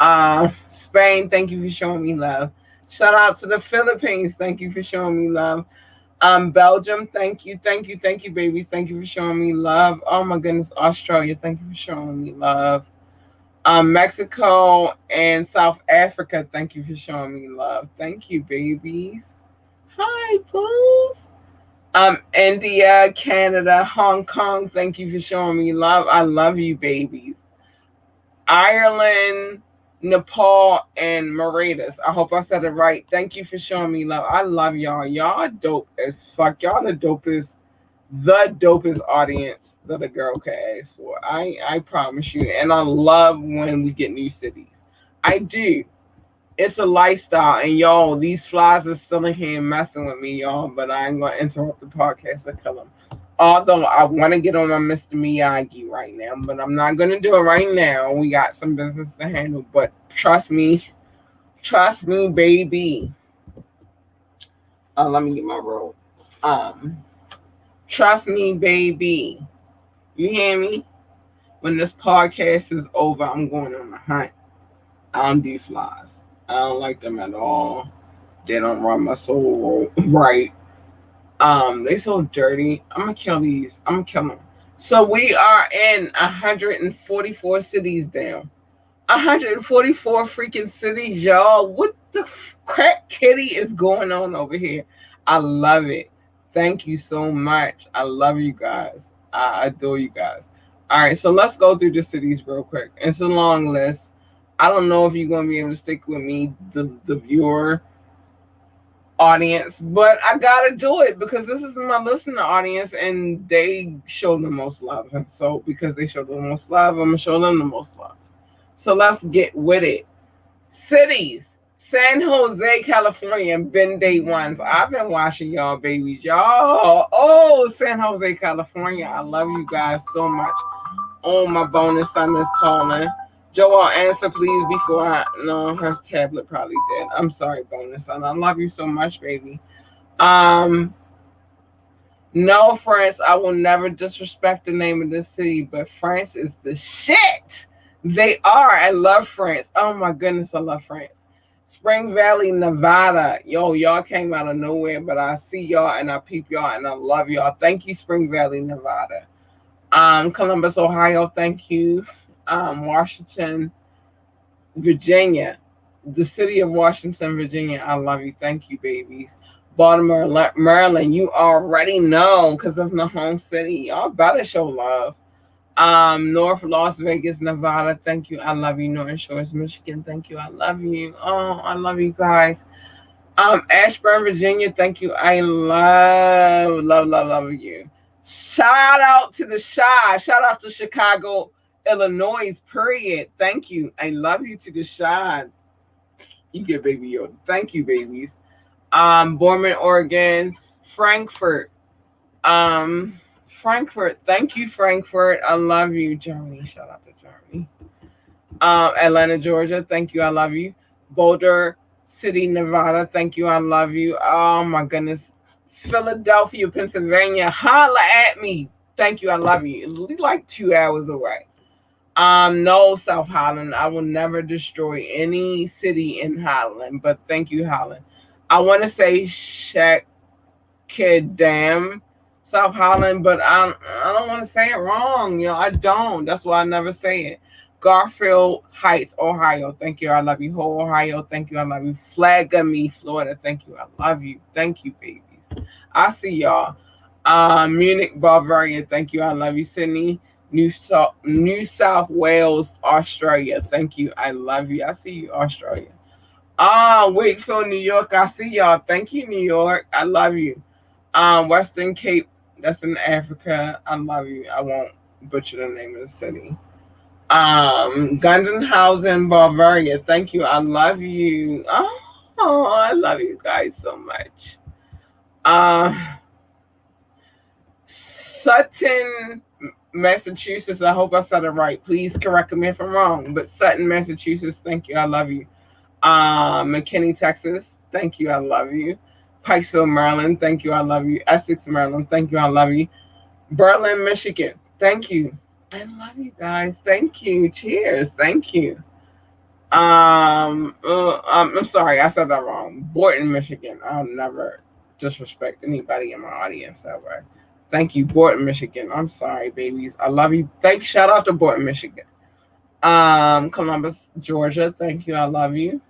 love. Spain, thank you for showing me love. Shout out to the Philippines, thank you for showing me love. Belgium, thank you, baby. Thank you for showing me love. Oh my goodness, Australia, thank you for showing me love. Mexico and South Africa, thank you for showing me love. Thank you, babies. Hi, please. India, Canada, Hong Kong, thank you for showing me love. I love you, babies. Ireland, Nepal, and Mauritius. I hope I said it right. Thank you for showing me love. I love y'all. Y'all are dope as fuck. Y'all the dopest audience that a girl can ask for. I promise you. And I love when we get new cities. I do. It's a lifestyle. And y'all, these flies are still in here messing with me, y'all. But I ain't going to interrupt the podcast and tell them. Although I want to get on my Mr. Miyagi right now, but I'm not going to do it right now. We got some business to handle, but trust me, baby. Let me get my roll. Trust me, baby. You hear me? When this podcast is over, I'm going on a hunt. I don't do flies. I don't like them at all. They don't run my soul right. They so dirty. I'm gonna kill these. I'm gonna kill them. So we are in 144 cities down. 144 freaking cities, y'all. What the crack kitty is going on over here? I love it. Thank you so much. I love you guys. I adore you guys. All right, so let's go through the cities real quick. It's a long list. I don't know if you're gonna be able to stick with me, the viewer audience, but I gotta do it because this is my listener audience and they show the most love. And so because they show the most love, I'm gonna show them the most love. So let's get with it. Cities. San Jose, California, been day ones. I've been watching y'all, babies. Y'all. Oh, San Jose, California. I love you guys so much. Oh, my bonus son is calling. Joel, answer please before I. No, her tablet probably did. I'm sorry, bonus son. I love you so much, baby. No, France, I will never disrespect the name of this city, but France is the shit. They are. I love France. Oh my goodness, I love France. Spring Valley, Nevada. Yo, y'all came out of nowhere, but I see y'all and I peep y'all and I love y'all. Thank you, Spring Valley, Nevada. Columbus, Ohio, thank you. Washington, Virginia. The city of Washington, Virginia. I love you. Thank you, babies. Baltimore, Maryland, you already know because that's my home city. Y'all better show love. North Las Vegas, Nevada, thank you. I love you. Northern Shores, Michigan, thank you. I love you. Oh, I love you guys. Ashburn, Virginia, thank you. I love you. Shout out to the Shy. Shout out to Chicago, Illinois, period. Thank you. I love you to the Shy. You get baby Yoda. Thank you, babies. Borman, Oregon, Frankfurt. Frankfurt. Thank you, Frankfurt. I love you, Germany. Shout out to Germany. Atlanta, Georgia. Thank you. I love you. Boulder City, Nevada. Thank you. I love you. Oh my goodness. Philadelphia, Pennsylvania. Holla at me. Thank you. I love you. It's like 2 hours away. No, South Holland. I will never destroy any city in Holland, but thank you, Holland. I want to say Shakidam, South Holland, but I don't want to say it wrong. I don't. That's why I never say it. Garfield Heights, Ohio. Thank you. I love you. Whole Ohio. Thank you. I love you. Flagami, Florida. Thank you. I love you. Thank you, babies. I see y'all. Munich, Bavaria. Thank you. I love you. Sydney, New South Wales, Australia. Thank you. I love you. I see you, Australia. Wakefield, New York. I see y'all. Thank you, New York. I love you. Western Cape. That's in Africa. I love you. I won't butcher the name of the city. Gundenhausen, Bavaria. Thank you. I love you. Oh, I love you guys so much. Sutton, Massachusetts. I hope I said it right. Please correct me if I'm wrong. But Sutton, Massachusetts. Thank you. I love you. McKinney, Texas. Thank you. I love you. Pikesville, Maryland. Thank you. I love you. Essex, Maryland. Thank you. I love you. Berlin, Michigan. Thank you. I love you guys. Thank you. Cheers. Thank you. I'm sorry. I said that wrong. Boynton, Michigan. I'll never disrespect anybody in my audience that way. Thank you, Boynton, Michigan. I'm sorry, babies. I love you. Shout out to Boynton, Michigan. Columbus, Georgia. Thank you. I love you.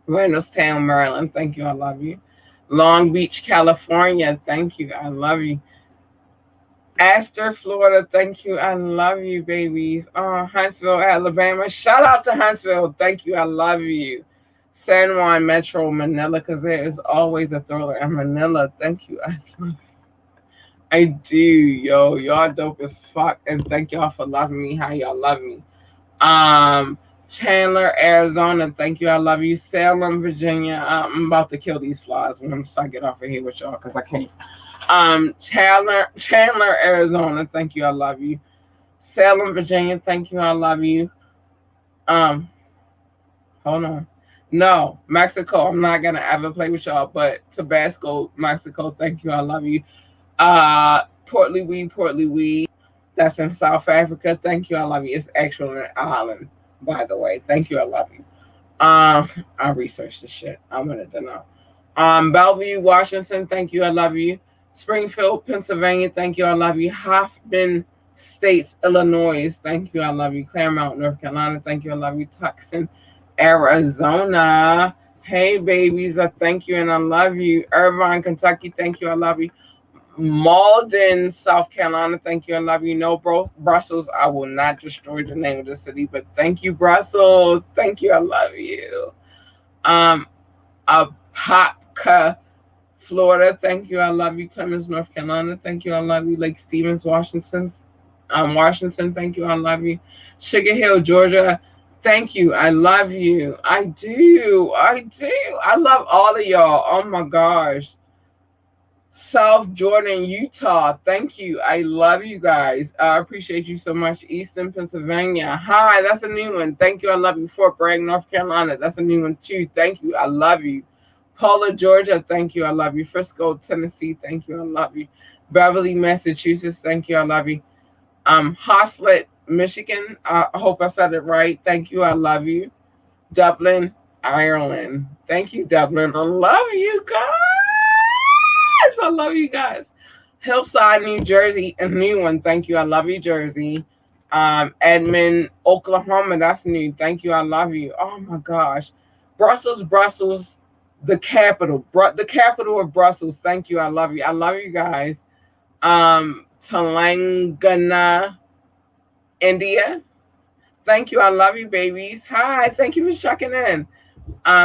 Reynoldstown, Maryland. Thank you. I love you. Long Beach, California. Thank you. I love you. Astor, Florida. Thank you. I love you, babies. Huntsville, Alabama. Shout out to Huntsville. Thank you. I love you. San Juan Metro, Manila, because there is always a thriller in Manila. Thank you. I do, yo. Y'all dope as fuck. And thank y'all for loving me how y'all love me. Chandler, Arizona. Thank you. I love you. Salem, Virginia. I'm about to kill these flies once I get off of here with y'all because I can't. Chandler, Arizona. Thank you. I love you. Salem, Virginia. Thank you. I love you. Hold on. No, Mexico. I'm not gonna ever play with y'all, but Tabasco, Mexico. Thank you. I love you. Port Louis. That's in South Africa. Thank you. I love you. It's actually an island, by the way. Thank you. I love you. I researched the shit. I wanted to know. Bellevue, Washington. Thank you. I love you. Springfield, Pennsylvania. Thank you. I love you. Hoffman States, Illinois. Thank you. I love you. Claremont, North Carolina. Thank you. I love you. Tucson, Arizona. Hey, babies. I thank you and I love you. Irvine, Kentucky. Thank you. I love you. Malden, South Carolina. Thank you. I love you. No, Brussels. I will not destroy the name of the city, but thank you, Brussels. Thank you. I love you. Apopka, Florida. Thank you. I love you. Clemens, North Carolina. Thank you. I love you. Lake Stevens, Washington. Washington. Thank you. I love you. Sugar Hill, Georgia. Thank you. I love you. I do. I do. I love all of y'all. Oh my gosh. South Jordan, Utah. Thank you. I love you guys. I appreciate you so much. Eastern Pennsylvania. Hi, that's a new one. Thank you. I love you. Fort Bragg, North Carolina. That's a new one too. Thank you. I love you. Paula, Georgia. Thank you. I love you. Frisco, Tennessee. Thank you. I love you. Beverly, Massachusetts. Thank you. I love you. Haslet, Michigan. I hope I said it right. Thank you. I love you. Dublin, Ireland. Thank you, Dublin. I love you guys. I love you guys. Hillside, New Jersey, a new one. Thank you. I love you, Jersey. Edmond, Oklahoma. That's new. Thank you. I love you. Oh my gosh. Brussels, Brussels, the capital. The capital of Brussels. Thank you. I love you. I love you guys. Telangana, India. Thank you. I love you, babies. Hi. Thank you for checking in.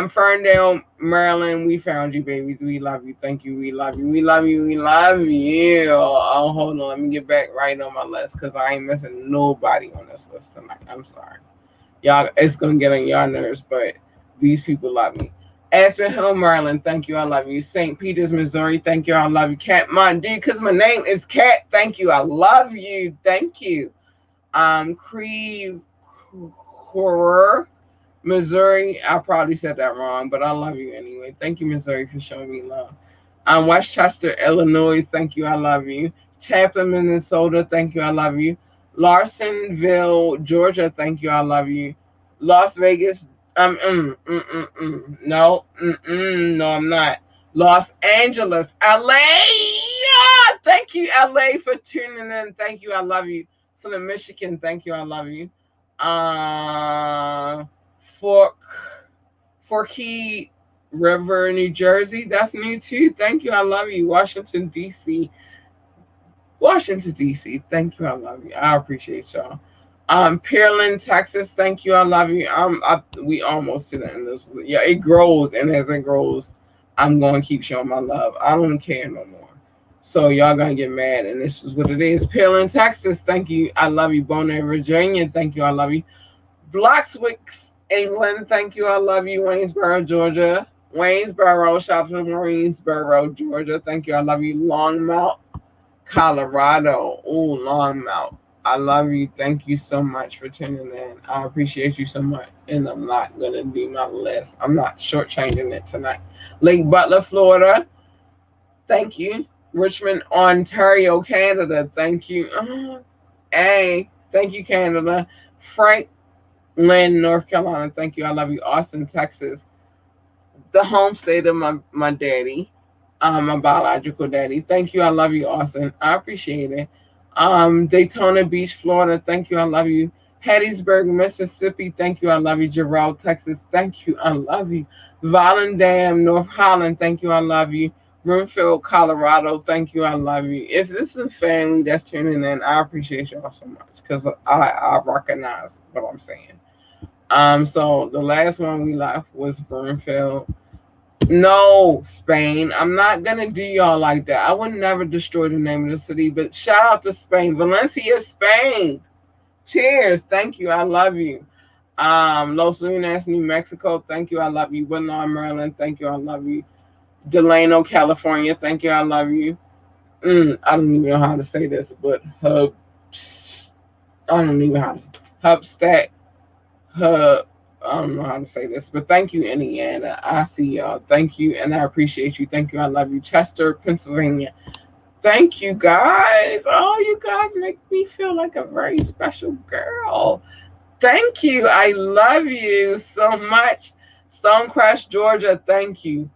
Ferndale, Maryland. We found you, babies. We love you. Thank you. We love you. We love you. We love you. Oh, hold on. Let me get back right on my list because I ain't missing nobody on this list tonight. I'm sorry. Y'all, it's going to get on y'all nerves, but these people love me. Aspen Hill, Maryland. Thank you. I love you. St. Peters, Missouri. Thank you. I love you. Cat Mondi, because my name is Cat. Thank you. I love you. Thank you. Creve Coeur, Missouri. I probably said that wrong, but I love you anyway. Thank you, Missouri, for showing me love. Westchester, Illinois. Thank you. I love you. Chaplin, Minnesota. Thank you. I love you. Larsonville, Georgia. Thank you. I love you. Las Vegas. No, no, I'm not. Los Angeles, LA. Thank you, LA, for tuning in. Thank you. I love you. Flint, Michigan. Thank you. I love you. Forkey River, New Jersey. That's new too. Thank you. I love you. Washington, D.C. Washington, D.C. Thank you. I love you. I appreciate y'all. Pearland, Texas. Thank you. I love you. We almost to the end of this. Yeah, it grows, and as it grows, I'm going to keep showing my love. I don't care no more. So y'all gonna get mad, and this is what it is. Pearland, Texas. Thank you. I love you. Bonaire, Virginia. Thank you. I love you. Bloxwicks, England. Thank you. I love you. Waynesboro, Georgia. Waynesboro, shout to Waynesboro, Georgia. Thank you. I love you. Longmont, Colorado. Oh, Longmont. I love you. Thank you so much for tuning in. I appreciate you so much. And I'm not going to do my list. I'm not shortchanging it tonight. Lake Butler, Florida. Thank you. Richmond, Ontario, Canada. Thank you. Hey, thank you, Canada. Franklin, North Carolina. Thank you. I love you. Austin, Texas. The home state of my daddy. My biological daddy. Thank you. I love you, Austin. I appreciate it. Daytona Beach, Florida. Thank you. I love you. Hattiesburg, Mississippi. Thank you. I love you. Gerald, Texas. Thank you. I love you. Volendam, North Holland. Thank you. I love you. Broomfield, Colorado. Thank you. I love you. If this is family that's tuning in, I appreciate y'all so much because I recognize what I'm saying. So the last one we left was Broomfield. No, Spain. I'm not gonna do y'all like that. I would never destroy the name of the city, but shout out to Spain. Valencia, Spain. Cheers. Thank you. I love you. Los Lunas, New Mexico. Thank you. I love you. Woodlawn, Maryland. Thank you. I love you. Delano, California. Thank you. I love you. I don't even know how to say this, but I don't even know how to Hubstat. I don't know how to say this, but thank you, Indiana. I see y'all. Thank you, and I appreciate you. Thank you. I love you. Chester, Pennsylvania. Thank you, guys. Oh, you guys make me feel like a very special girl. Thank you. I love you so much. Stonecrest, Georgia. Thank you.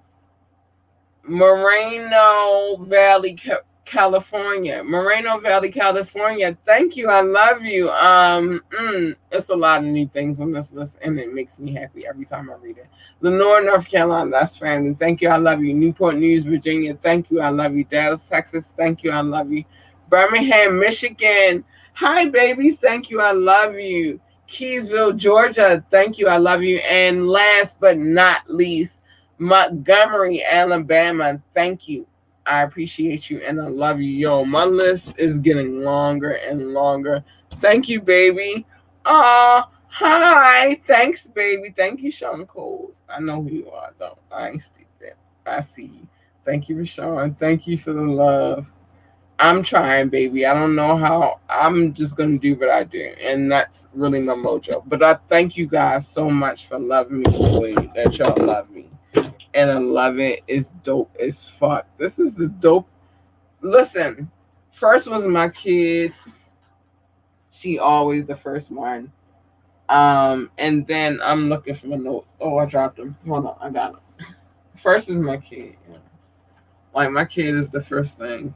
Moreno Valley, California. Moreno Valley, California. Thank you. I love you. It's a lot of new things on this list, and it makes me happy every time I read it. Lenore, North Carolina. That's family. Thank you. I love you. Newport News, Virginia. Thank you. I love you. Dallas, Texas. Thank you. I love you. Birmingham, Michigan. Hi, babies. Thank you. I love you. Keysville, Georgia. Thank you. I love you. And last but not least, Montgomery, Alabama. Thank you. I appreciate you and I love you. Yo, my list is getting longer and longer. Thank you, baby. Hi, thanks, baby. Thank you, Sean Coles. I know who you are, though. I ain't stupid. I see you. Thank you, Rashawn. Thank you for the love. I'm trying, baby. I don't know how. I'm just gonna do what I do, and that's really my mojo. But I thank you guys so much for loving me the way that y'all love me, and I love it. It's dope as fuck. This is the dope. Listen, first was my kid. She always the first one. And then I'm looking for my notes. Oh, I dropped them. Hold on, I got them. First is my kid. Like my kid is the first thing,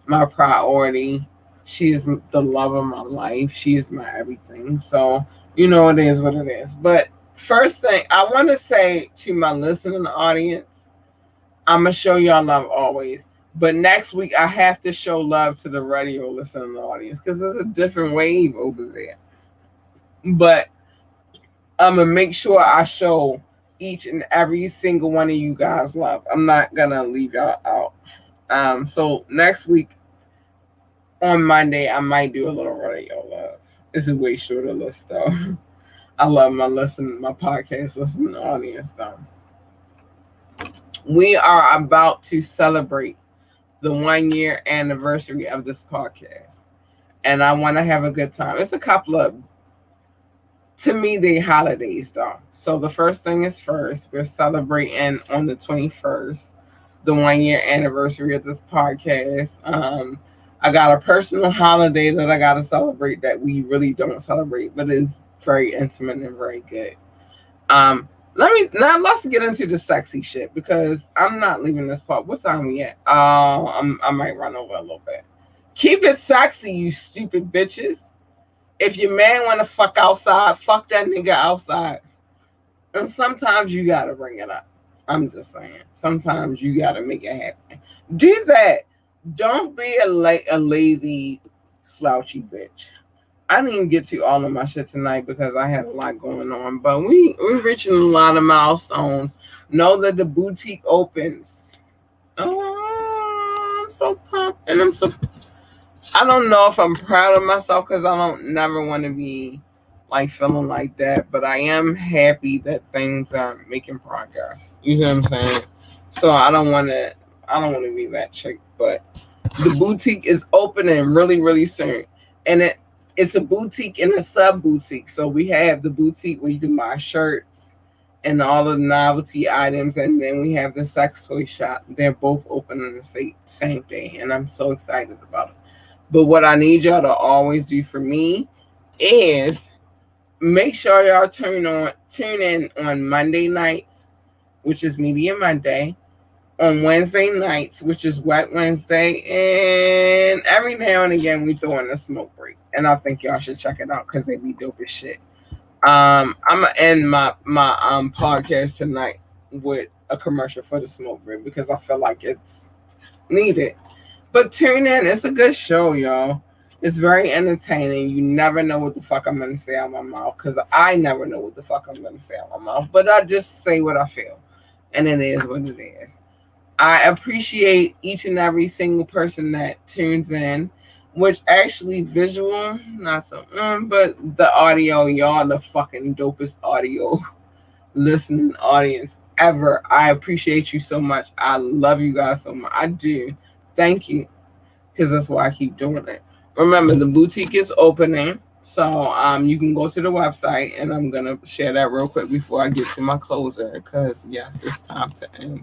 my priority. She is the love of my life. She is my everything. So it is what it is. But first thing I want to say to my listening audience, I'm gonna show y'all love always. But next week I have to show love to the radio listening audience because there's a different wave over there. But I'm gonna make sure I show each and every single one of you guys love. I'm not gonna leave y'all out. So next week on Monday, I might do a little radio love. It's a way shorter list though. I love my podcast listening audience though. We are about to celebrate the 1 year anniversary of this podcast, and I want to have a good time. It's a couple of, to me, they holidays though. So the first thing is first, we're celebrating on the 21st, the 1 year anniversary of this podcast. I got a personal holiday that I got to celebrate that we really don't celebrate, but is very intimate and very good. Let's get into the sexy shit because I'm not leaving this part. What time we at? I might run over a little bit. Keep it sexy, you stupid bitches. If your man want to fuck outside, fuck that nigga outside. And sometimes you got to bring it up. I'm just saying. Sometimes you got to make it happen. Do that. Don't be a lazy, slouchy bitch. I didn't even get to all of my shit tonight because I had a lot going on. But we're reaching a lot of milestones. Know that the boutique opens. Oh, I'm so pumped. And I don't know if I'm proud of myself because I don't never want to be like feeling like that, but I am happy that things are making progress. You know what I'm saying? So I don't want to be that chick, but the boutique is opening really, really soon, and it's a boutique and a sub boutique. So we have the boutique where you can buy shirts and all of the novelty items, and then we have the sex toy shop. They're both open on the same day, and I'm so excited about it. But what I need y'all to always do for me is make sure y'all tune in on Monday nights, which is Media Monday, on Wednesday nights, which is Wet Wednesday, and every now and again we throw in a smoke break. And I think y'all should check it out because they be dope as shit. I'm gonna end my podcast tonight with a commercial for the smoke break because I feel like it's needed. But tune in. It's a good show, y'all. It's very entertaining. You never know what the fuck I'm going to say out of my mouth because I never know what the fuck I'm going to say out of my mouth. But I just say what I feel. And it is what it is. I appreciate each and every single person that tunes in, which actually visual, not so, but the audio, y'all the fucking dopest audio listening audience ever. I appreciate you so much. I love you guys so much. I do. Thank you, because that's why I keep doing it. Remember, the boutique is opening, so you can go to the website, and I'm gonna share that real quick before I get to my closer, because yes, it's time to end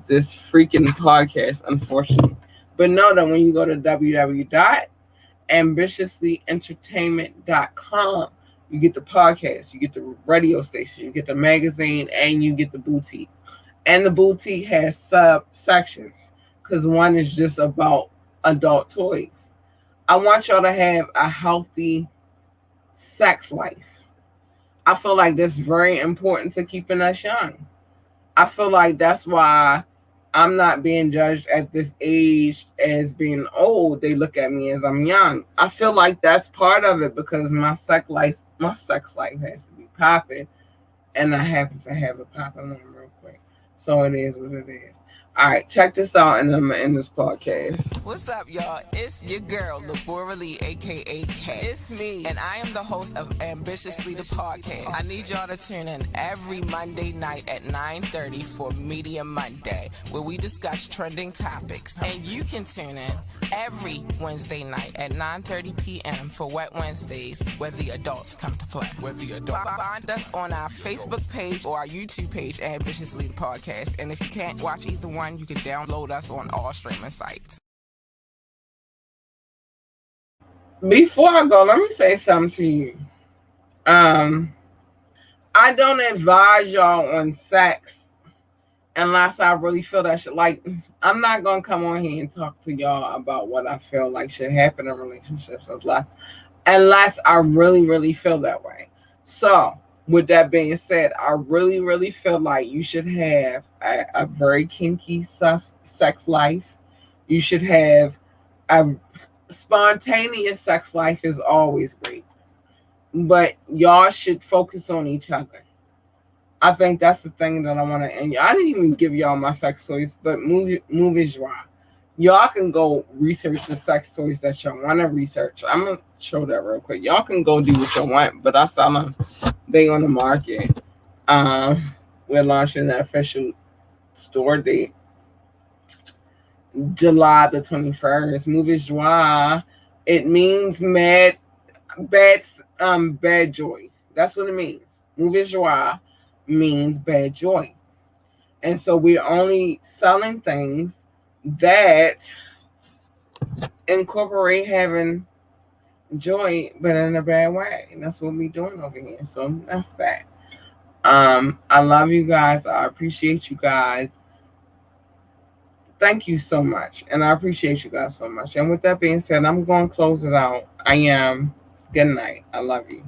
this freaking podcast, unfortunately. But know that when you go to www.ambitiouslyentertainment.com, you get the podcast, you get the radio station, you get the magazine, and you get the boutique. And the boutique has subsections. Because one is just about adult toys. I want y'all to have a healthy sex life. I feel like that's very important to keeping us young. I feel like that's why I'm not being judged at this age as being old. They look at me as I'm young. I feel like that's part of it because my sex life has to be popping, and I happen to have a popping one real quick. So it is what it is. All right, check this out, and I'm gonna end this podcast. What's up, y'all? It's your girl, Laborally, aka K. It's me, and I am the host of Ambitiously the Podcast. I need y'all to tune in every Monday night at 9:30 for Media Monday, where we discuss trending topics. And you can tune in every Wednesday night at 9:30 p.m. for Wet Wednesdays, where the adults come to play. Find us on our Facebook page or our YouTube page, Ambitiously the Podcast. And if you can't watch either one, you can download us on all streaming sites. Before I go, let me say something to you. I don't advise y'all on sex unless I really feel that shit. Like, I'm not gonna come on here and talk to y'all about what I feel like should happen in relationships unless I really, really feel that way. So, with that being said, I really, really feel like you should have a very kinky sex life. You should have a spontaneous sex life is always great. But y'all should focus on each other. I think that's the thing that I want to end. I didn't even give y'all my sex toys, but move is right. Y'all can go research the sex toys that y'all want to research. I'm going to show that real quick. Y'all can go do what you want, but I saw them. They on the market. We're launching the official store date. July the 21st. Movie joie. It means bad joy. That's what it means. Movie joie means bad joy. And so we're only selling things that incorporate having joy, but in a bad way. And that's what we're doing over here. So that's that. I love you guys. I appreciate you guys. Thank you so much. And I appreciate you guys so much. And with that being said, I'm going to close it out. I am. Good night. I love you.